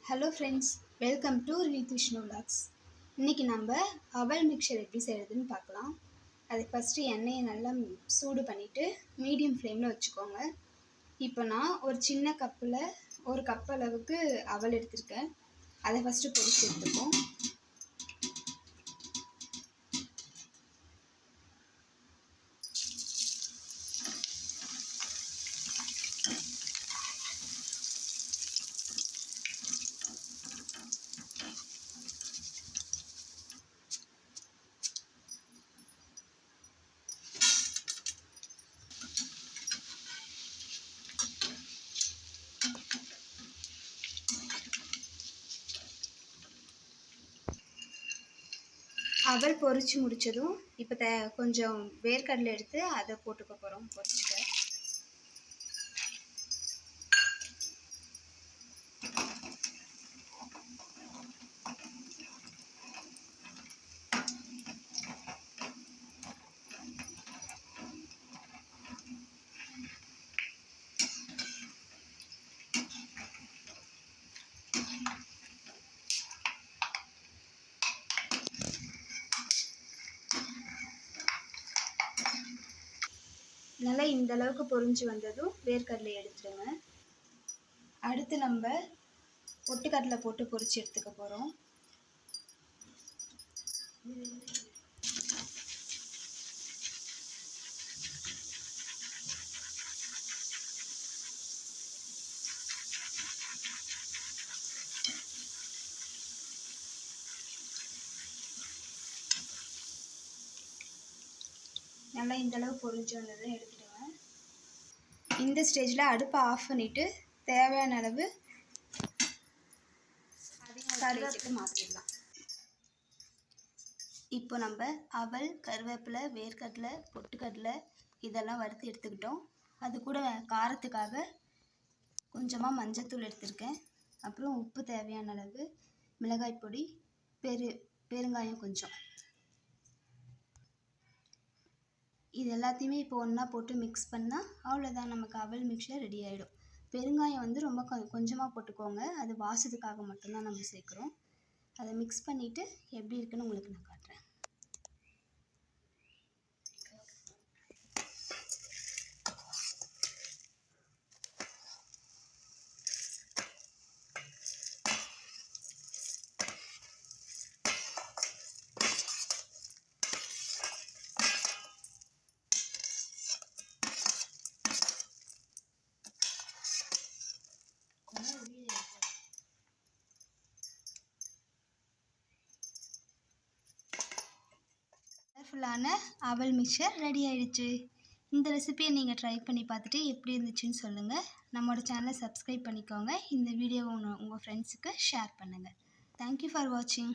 Hello friends, welcome to Vishnu vlogs. இன்றைக்கி நம்ம அவல் மிக்சர் எப்படி செய்கிறதுன்னு பார்க்கலாம். அதுக்கு ஃபஸ்ட்டு எண்ணெயை நல்லா சூடு பண்ணிவிட்டு மீடியம் ஃப்ளேமில் வச்சுக்கோங்க. இப்போ நான் ஒரு சின்ன கப்பில் ஒரு கப் அளவுக்கு அவல் எடுத்திருக்கேன். அதை ஃபஸ்ட்டு பொரிச்சு எடுத்துப்போம். அவல் பொரிச்சு முடித்ததும் இப்போ கொஞ்சம் வேர்க்கடலை எடுத்து அதை போட்டுக்க போகிறோம். பொரிச்சுக்க நல்லா இந்த அளவுக்கு பொரிஞ்சு வந்ததும் வேர்க்கடலை எடுத்துடுங்க. அடுத்து நம்ம பொட்டுக்கடலை போட்டு பொரிச்சு எடுத்துக்க போகிறோம். நல்லா இந்தளவு பொரிஞ்சு வந்ததை எடுத்துடுவேன். இந்த ஸ்டேஜில் அடுப்பை ஆஃப் பண்ணிவிட்டு தேவையான அளவு கருவேப்பிலை மாற்றிடலாம். இப்போ நம்ம அவல், கருவேப்பிலை, வேர்க்கடலை, பொட்டுக்கடலை இதெல்லாம் வறுத்து எடுத்துக்கிட்டோம். அது கூட காரத்துக்காக கொஞ்சமாக மஞ்சத்தூள் எடுத்திருக்கேன். அப்புறம் உப்பு தேவையான அளவு, மிளகாய் பொடி, பெருங்காயம் கொஞ்சம். இது எல்லாத்தையுமே இப்போ ஒன்றா போட்டு மிக்ஸ் பண்ணால் அவ்வளோதான், நமக்கு அவல் மிக்சர் ரெடி ஆகிடும். பெருங்காயம் ரொம்ப கொஞ்சமாக போட்டுக்கோங்க, அது வாசத்துக்காக மட்டும்தான் நம்ம சேர்க்குறோம். அதை மிக்ஸ் பண்ணிவிட்டு எப்படி இருக்குன்னு உங்களுக்கு நான் காட்டுறேன். கலர்ஃபுல்லான அவல் மிக்சர் ரெடி ஆயிடுச்சு. இந்த ரெசிபியை நீங்கள் ட்ரை பண்ணி பார்த்துட்டு எப்படி இருந்துச்சுன்னு சொல்லுங்கள். நம்மளோட சேனலை சப்ஸ்கிரைப் பண்ணிக்கோங்க. இந்த வீடியோவை உங்கள் ஃப்ரெண்ட்ஸுக்கு ஷேர் பண்ணுங்கள். தேங்க்யூ ஃபார் வாட்சிங்.